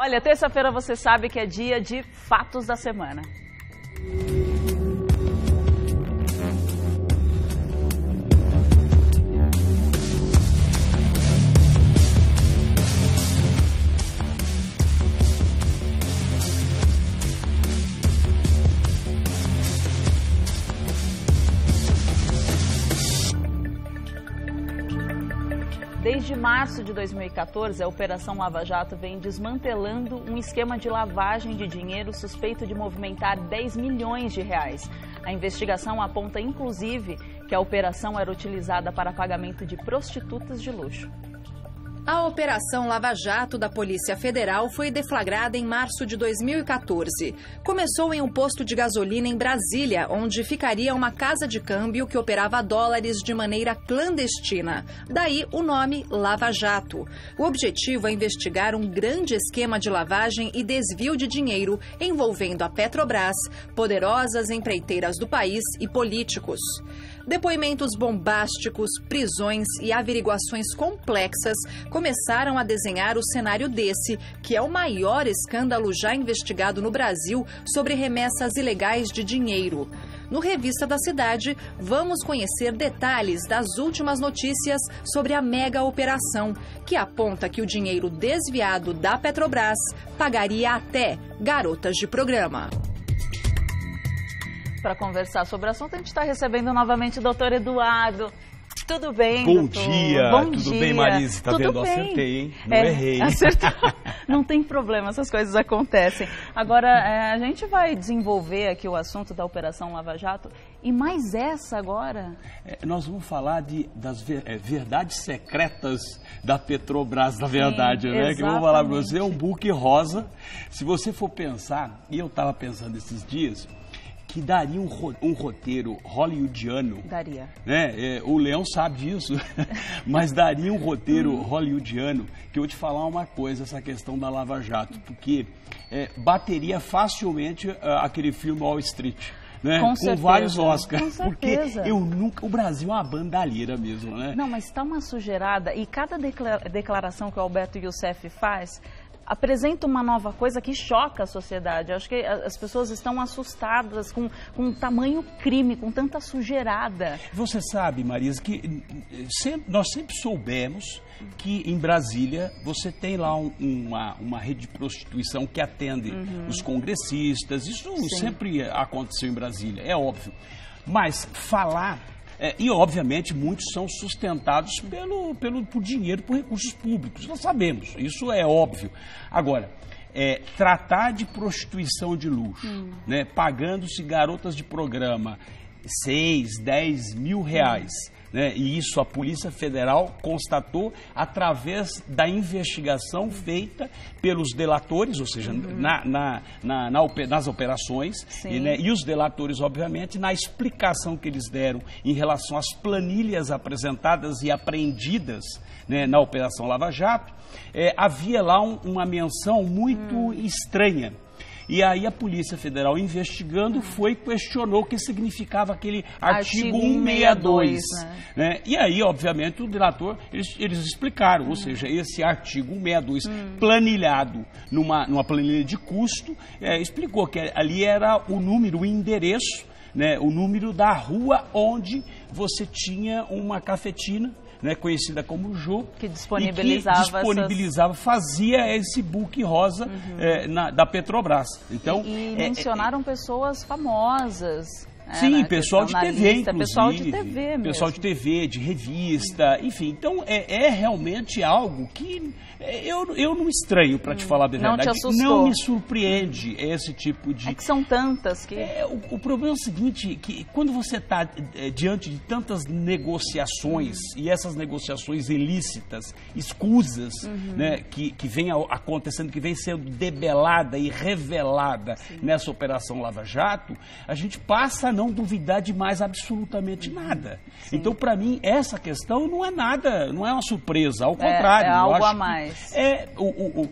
Olha, terça-feira você sabe que é dia de fatos da semana. Desde março de 2014, a Operação Lava Jato vem desmantelando um esquema de lavagem de dinheiro suspeito de movimentar 10 milhões de reais. A investigação aponta, inclusive, que a operação era utilizada para pagamento de prostitutas de luxo. A Operação Lava Jato da Polícia Federal foi deflagrada em março de 2014. Começou em um posto de gasolina em Brasília, onde ficaria uma casa de câmbio que operava dólares de maneira clandestina. Daí o nome Lava Jato. O objetivo é investigar um grande esquema de lavagem e desvio de dinheiro envolvendo a Petrobras, poderosas empreiteiras do país e políticos. Depoimentos bombásticos, prisões e averiguações complexas começaram a desenhar o cenário desse, que é o maior escândalo já investigado no Brasil sobre remessas ilegais de dinheiro. No Revista da Cidade, vamos conhecer detalhes das últimas notícias sobre a mega operação, que aponta que o dinheiro desviado da Petrobras pagaria até garotas de programa. Para conversar sobre o assunto, a gente está recebendo novamente o doutor Eduardo. Tudo bem, Bom doutor? dia, Bom tudo dia. bem, Marise? Tá tudo vendo? Bem. Acertei, hein? Não errei. Acertou. Não tem problema, essas coisas acontecem. Agora, a gente vai desenvolver aqui o assunto da Operação Lava Jato. E mais essa agora? Nós vamos falar das verdades secretas da Petrobras, na verdade, né? Exatamente. Que eu vou falar para você, é um book rosa. Se você for pensar, e eu estava pensando esses dias, que daria um roteiro hollywoodiano. Daria. Né? O Leão sabe disso, mas daria um roteiro hollywoodiano, que eu vou te falar uma coisa, essa questão da Lava Jato, porque bateria facilmente aquele filme Wall Street. Né? Com vários Oscars. Com certeza. Porque o Brasil é uma bandalheira mesmo, né? Não, mas está uma sujeirada e cada declaração que o Alberto Youssef faz apresenta uma nova coisa que choca a sociedade. Eu acho que as pessoas estão assustadas com tamanho crime, com tanta sujeirada. Você sabe, Marisa, que nós sempre soubemos que em Brasília você tem lá uma rede de prostituição que atende os congressistas. Isso sempre aconteceu em Brasília, é óbvio. Mas falar... e, obviamente, muitos são sustentados por dinheiro, por recursos públicos. Nós sabemos, isso é óbvio. Agora, tratar de prostituição de luxo, né, pagando-se garotas de programa 6, 10 mil reais, né, e isso a Polícia Federal constatou através da investigação feita pelos delatores, ou seja, nas operações, e os delatores, obviamente, na explicação que eles deram em relação às planilhas apresentadas e apreendidas, né, na Operação Lava Jato, havia lá uma menção muito estranha. E aí a Polícia Federal, investigando, questionou o que significava aquele artigo 162. Né? E aí, obviamente, o delator, eles explicaram, ou seja, esse artigo 162, planilhado numa planilha de custo, explicou que ali era o número, o endereço, né, o número da rua onde você tinha uma cafetina, né, conhecida como Jô, que disponibilizava, fazia esse book rosa da Petrobras. Então, e mencionaram pessoas famosas. Sim, pessoal de TV, inclusive. Pessoal de TV mesmo. Pessoal de TV, de revista, enfim. Então, é realmente algo que eu não estranho, para te falar a verdade. Não te assustou? Não me surpreende esse tipo de... É que são tantas que... O problema é o seguinte, que quando você está diante de tantas negociações, e essas negociações ilícitas, escusas, né, que vem acontecendo, que vem sendo debelada e revelada nessa Operação Lava Jato, a gente passa a não duvidar de mais absolutamente nada. Então, para mim, essa questão não é nada, não é uma surpresa, ao contrário. É algo eu acho a mais.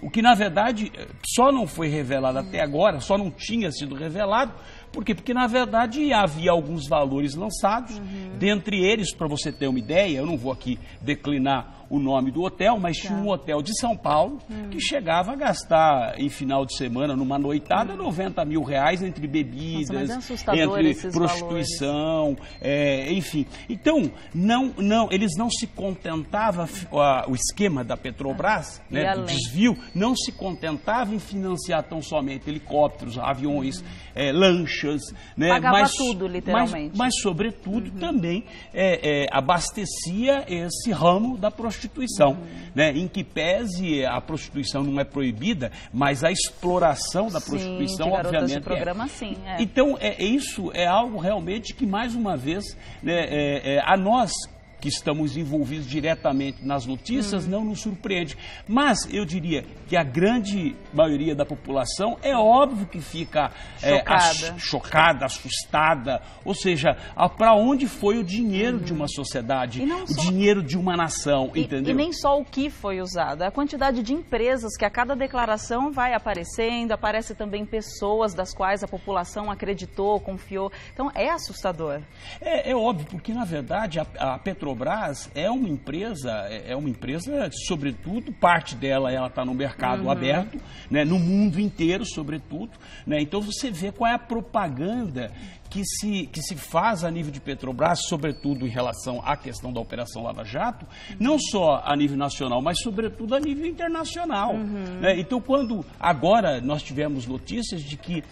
O que, na verdade, só não foi revelado até agora, só não tinha sido revelado, por quê? Porque, na verdade, havia alguns valores lançados, dentre eles, para você ter uma ideia, eu não vou aqui declinar o nome do hotel, mas tinha um hotel de São Paulo que chegava a gastar em final de semana, numa noitada, 90 mil reais entre bebidas, entre prostituição, enfim. Então, eles não se contentavam, o esquema da Petrobras, né, do desvio, não se contentava em financiar tão somente helicópteros, aviões, lanchas, né, pagava tudo, literalmente. Mas sobretudo, também abastecia esse ramo da prostituição, né, em que pese a prostituição não é proibida, mas a exploração da prostituição, obviamente, de programa, sim. Então, isso é algo realmente que, mais uma vez, né, a nós que estamos envolvidos diretamente nas notícias, não nos surpreende. Mas eu diria que a grande maioria da população é óbvio que fica chocada, assustada, ou seja, para onde foi o dinheiro de uma sociedade, o dinheiro de uma nação, entendeu? E nem só o que foi usado, a quantidade de empresas que a cada declaração vai aparecendo, aparece também pessoas das quais a população acreditou, confiou. Então, é assustador. É óbvio, porque, na verdade, a Petrobras é uma empresa, sobretudo, parte dela ela está no mercado aberto, né, no mundo inteiro, sobretudo, né, então você vê qual é a propaganda que se faz a nível de Petrobras, sobretudo em relação à questão da Operação Lava Jato, não só a nível nacional, mas sobretudo a nível internacional. Né? Então, quando agora nós tivemos notícias de que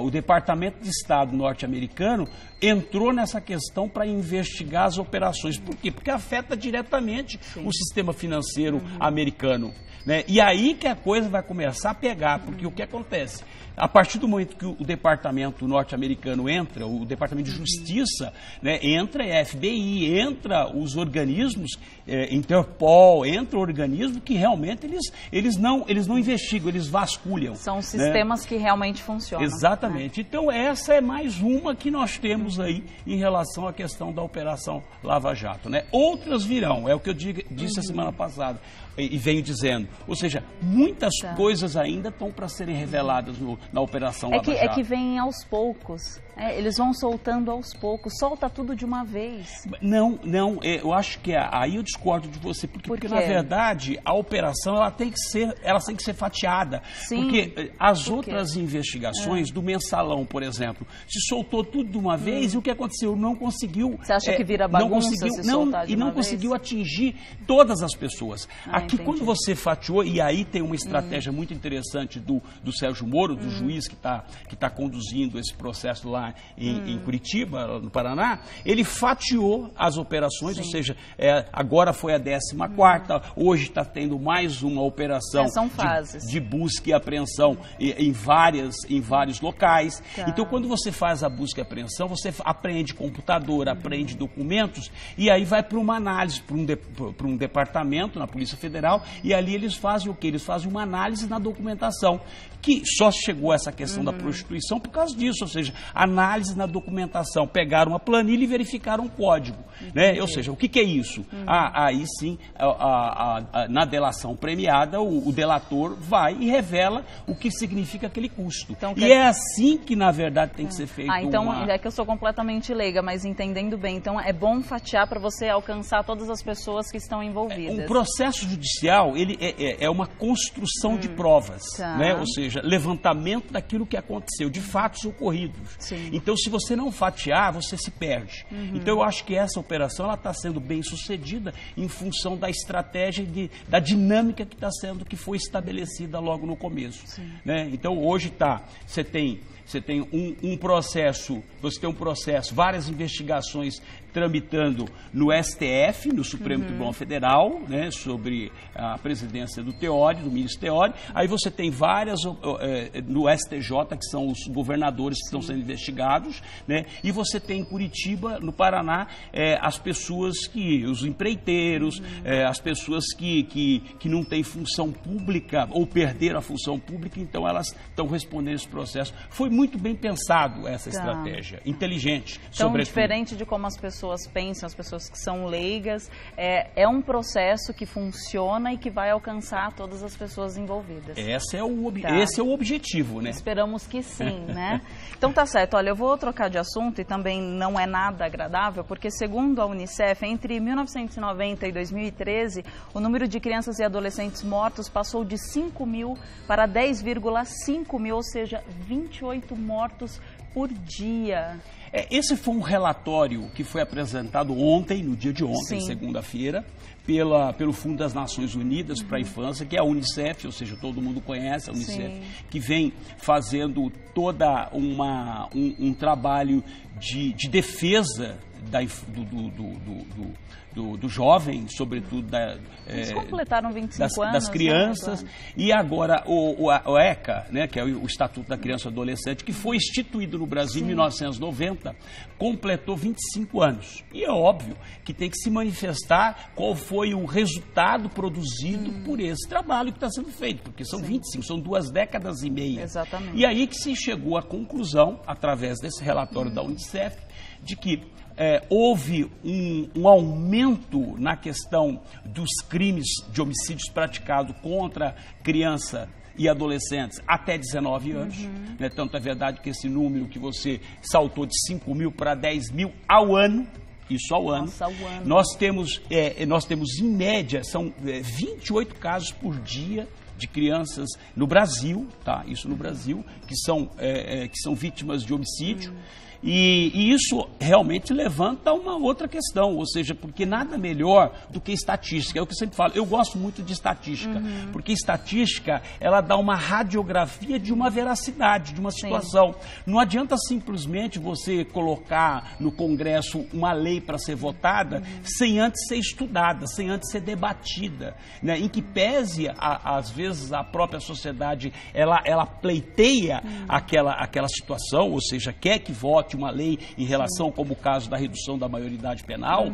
o Departamento de Estado norte-americano entrou nessa questão para investigar as operações. Por quê? Porque afeta diretamente o sistema financeiro americano. Né? E aí que a coisa vai começar a pegar, porque o que acontece? A partir do momento que o departamento norte-americano entra, o Departamento de Justiça, né, entra a FBI, entra os organismos, Interpol, entra o organismo que realmente eles não investigam, eles vasculham. São sistemas, né, que realmente funcionam. Exatamente. Né? Então essa é mais uma que nós temos aí em relação à questão da Operação Lava Jato. Né? Outras virão, é o que eu disse a semana passada e venho dizendo. Ou seja, muitas coisas ainda estão para serem reveladas na Operação Lava Jato. É que vem aos poucos. Eles vão soltando aos poucos. Solta tudo de uma vez. Não, eu acho que aí eu discordo de você. Porque na verdade, a operação ela tem que ser fatiada. Sim. Porque as outras investigações do Mensalão, por exemplo, se soltou tudo de uma vez e o que aconteceu? Não conseguiu... Você acha que vira bagunça não conseguiu atingir todas as pessoas. Aqui, quando você fatiou, e aí tem uma estratégia muito interessante do Sérgio Moro, do juiz que tá conduzindo esse processo lá em Curitiba, no Paraná, ele fatiou as operações, ou seja, agora foi a 14ª, hoje está tendo mais uma operação de busca e apreensão em vários locais. Então, quando você faz a busca e apreensão, você apreende computador, apreende documentos, e aí vai para uma análise, para um departamento na Polícia Federal, e ali eles fazem o quê? Eles fazem uma análise na documentação, que só chegou a essa questão da prostituição por causa disso, ou seja, análise na documentação, pegaram a planilha e verificaram o código, né? Ou seja, o que é isso? Aí sim, na delação premiada, o delator vai e revela o que significa aquele custo. Então, é assim que, na verdade, tem que ser feito. Então, é que eu sou completamente leiga, mas entendendo bem, então é bom fatiar para você alcançar todas as pessoas que estão envolvidas. O processo judicial, ele é uma construção de provas, né? Ou seja, levantamento daquilo que aconteceu, de fatos ocorridos. Sim. Então, se você não fatiar, você se perde. Então, eu acho que essa operação está sendo bem sucedida em função da estratégia da dinâmica que foi estabelecida logo no começo. Né? Então, hoje você tem um processo, várias investigações tramitando no STF, no Supremo Tribunal Federal, né, sobre a presidência do ministro Teori. Aí você tem várias no STJ, que são os governadores que estão sendo investigados, né, e você tem em Curitiba, no Paraná, as pessoas os empreiteiros, as pessoas que não têm função pública ou perderam a função pública, então elas estão respondendo esse processo. Foi muito bem pensado essa estratégia, inteligente, então, diferente de como as pessoas pessoas pensam, as pessoas que são leigas, é um processo que funciona e que vai alcançar todas as pessoas envolvidas. Esse é o objetivo, né? Esperamos que sim, né? Então tá certo, olha, eu vou trocar de assunto e também não é nada agradável, porque segundo a Unicef, entre 1990 e 2013, o número de crianças e adolescentes mortos passou de 5 mil para 10,5 mil, ou seja, 28 mortos por dia. Esse foi um relatório que foi apresentado ontem, no dia de ontem, segunda-feira, pelo Fundo das Nações Unidas para a Infância, que é a Unicef, ou seja, todo mundo conhece a Unicef, que vem fazendo toda um trabalho de defesa do jovem, sobretudo eles completaram 25 anos, das crianças, né? E agora o ECA, né, que é o Estatuto da Criança e Adolescente, que foi instituído no Brasil em 1990, completou 25 anos. E é óbvio que tem que se manifestar qual foi o resultado produzido por esse trabalho que está sendo feito, porque são 25, são 2 décadas e meia. Exatamente. E aí que se chegou à conclusão, através desse relatório da Unicef, de que houve um aumento na questão dos crimes de homicídios praticados contra criança e adolescentes até 19 anos. Né? Tanto é verdade que esse número que você saltou de 5 mil para 10 mil ao ano, isso ao ano. Nossa, ao ano. Nós temos em média, são 28 casos por dia de crianças no Brasil, tá? Isso no Brasil, que são vítimas de homicídio. E isso realmente levanta uma outra questão, ou seja, porque nada melhor do que estatística. É o que eu sempre falo, eu gosto muito de estatística, porque estatística, ela dá uma radiografia de uma veracidade, de uma situação. Não adianta simplesmente você colocar no Congresso uma lei para ser votada sem antes ser estudada, sem antes ser debatida, né? Em que pese, às vezes, a própria sociedade, ela pleiteia aquela situação, ou seja, quer que vote uma lei em relação, como o caso da redução da maioridade penal,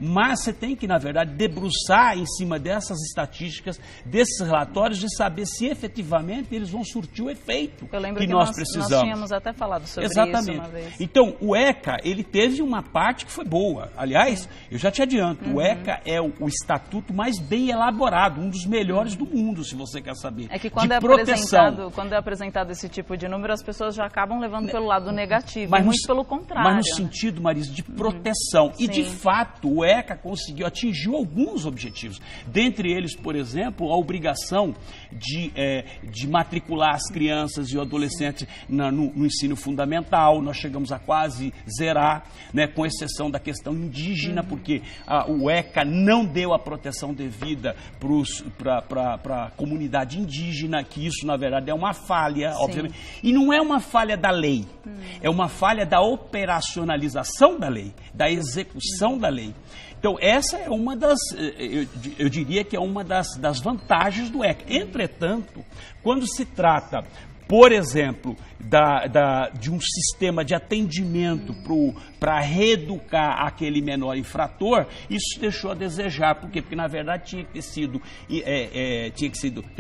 mas você tem que, na verdade, debruçar em cima dessas estatísticas, desses relatórios, de saber se efetivamente eles vão surtir o efeito que nós precisamos. Nós tínhamos até falado sobre isso uma vez. Então, o ECA, ele teve uma parte que foi boa. Aliás, eu já te adianto, o ECA é o estatuto mais bem elaborado, um dos melhores do mundo, se você quer saber. É que quando é apresentado esse tipo de número, as pessoas já acabam levando pelo lado negativo. Mas pelo contrário. Mas no sentido, Marisa, de proteção. E, de fato, o ECA atingiu alguns objetivos. Dentre eles, por exemplo, a obrigação de matricular as crianças e o adolescente no ensino fundamental. Nós chegamos a quase zerar, né, com exceção da questão indígena, porque o ECA não deu a proteção devida para a comunidade indígena, que isso, na verdade, é uma falha, obviamente. E não é uma falha da lei, é uma falha da operacionalização da lei, da execução da lei. Então, essa é uma das, eu diria que é uma das vantagens do ECA. Entretanto, quando se trata, por exemplo, de um sistema de atendimento para reeducar aquele menor infrator, isso deixou a desejar. Por quê? Porque, na verdade, tinha que ter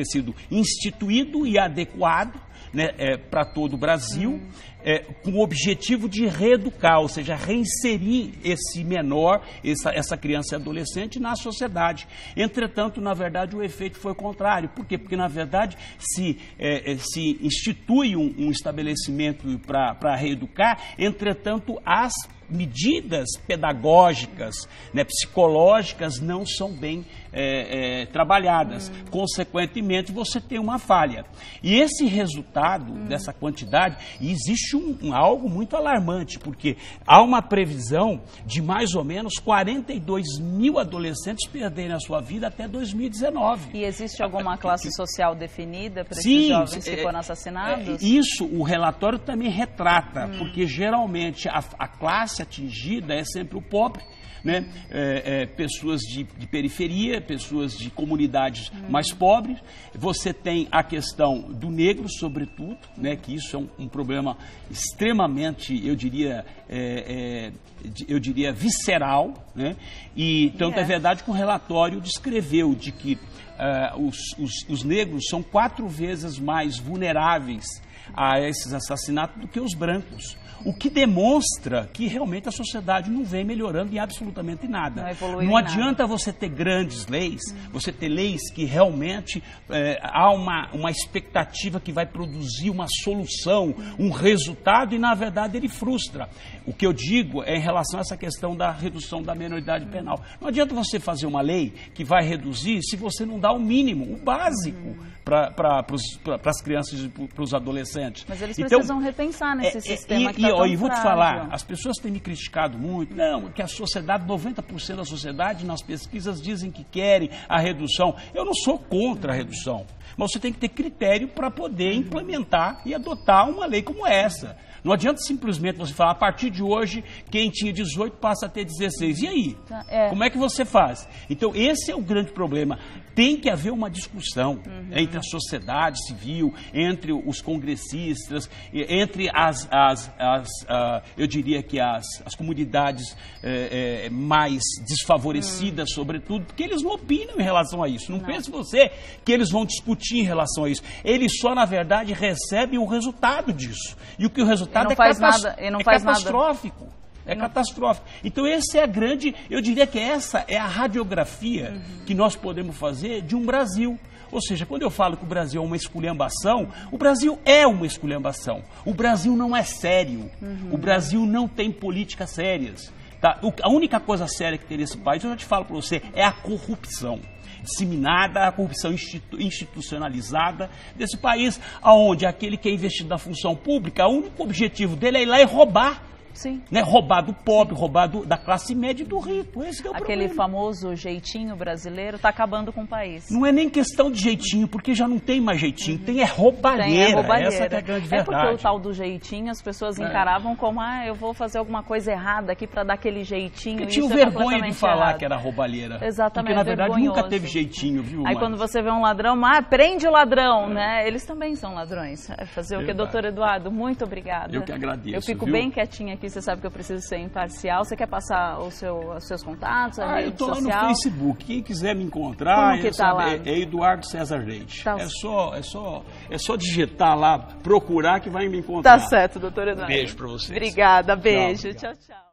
sido instituído e adequado, né, para todo o Brasil, com o objetivo de reeducar, ou seja, reinserir esse menor, essa criança e adolescente na sociedade. Entretanto, na verdade, o efeito foi o contrário. Por quê? Porque, na verdade, se institui um estabelecimento para reeducar, entretanto, as medidas pedagógicas, né, psicológicas não são bem trabalhadas. Consequentemente, você tem uma falha. E esse resultado dessa quantidade, existe algo muito alarmante, porque há uma previsão de mais ou menos 42 mil adolescentes perderem a sua vida até 2019. E existe alguma classe social definida para esses jovens que foram assassinados? Isso o relatório também retrata, porque geralmente a classe atingida é sempre o pobre, né? Pessoas de periferia, pessoas de comunidades mais pobres. Você tem a questão do negro, sobretudo, né? Que isso é um problema extremamente, eu diria visceral, né? E tanto é verdade que o relatório descreveu de que os negros são 4 vezes mais vulneráveis a esses assassinatos do que os brancos. O que demonstra que realmente a sociedade não vem melhorando em absolutamente nada. Não adianta você ter grandes leis, você ter leis que realmente há uma expectativa que vai produzir uma solução, um resultado, e na verdade ele frustra. O que eu digo é em relação a essa questão da redução da minoridade penal. Não adianta você fazer uma lei que vai reduzir se você não dá o mínimo, o básico para as crianças e para os adolescentes. Mas eles precisam repensar nesse sistema que está tão e vou te frágil. falar, as pessoas têm me criticado muito, não, que a sociedade, 90% da sociedade nas pesquisas dizem que querem a redução. Eu não sou contra a redução, mas você tem que ter critério para poder implementar e adotar uma lei como essa. Não adianta simplesmente você falar, a partir de hoje, quem tinha 18 passa a ter 16. E aí? Como é que você faz? Então, esse é o grande problema. Tem que haver uma discussão entre a sociedade civil, entre os congressistas, entre eu diria que as comunidades mais desfavorecidas, sobretudo, porque eles não opinam em relação a isso. Não pense você que eles vão discutir em relação a isso. Eles só, na verdade, recebem o resultado disso. E o que o resultado é catastrófico. É catastrófico. Então, esse é a grande, eu diria que essa é a radiografia que nós podemos fazer de um Brasil. Ou seja, quando eu falo que o Brasil é uma esculhambação, o Brasil é uma esculhambação. O Brasil não é sério. O Brasil não tem políticas sérias. Tá? A única coisa séria que tem nesse país, eu já te falo para você, é a corrupção disseminada, a corrupção institucionalizada desse país, onde aquele que é investido na função pública, o único objetivo dele é ir lá e roubar. Sim. Né? Roubar do pobre, roubar da classe média e do rico. Esse que é o Aquele problema. famoso jeitinho brasileiro está acabando com o país. Não é nem questão de jeitinho, porque já não tem mais jeitinho, tem roubalheira. Essa que é a grande verdade. É porque o tal do jeitinho as pessoas encaravam como, eu vou fazer alguma coisa errada aqui para dar aquele jeitinho. Porque tinham vergonha de falar que era roubalheira. Exatamente. Porque na verdade nunca teve jeitinho, viu? Aí quando você vê um ladrão, prende o ladrão, né? Eles também são ladrões. Fazer o que, doutor Eduardo? Muito obrigada. Eu que agradeço. Eu fico bem quietinha aqui, você sabe que eu preciso ser imparcial. Você quer passar os seus contatos, a rede social? Eu estou lá no Facebook. Quem quiser me encontrar, como que tá lá? É Eduardo César Leite. Tá. É só digitar lá, procurar que vai me encontrar. Tá certo, doutor Eduardo. Beijo para vocês. Obrigada, beijo. Tchau, tchau.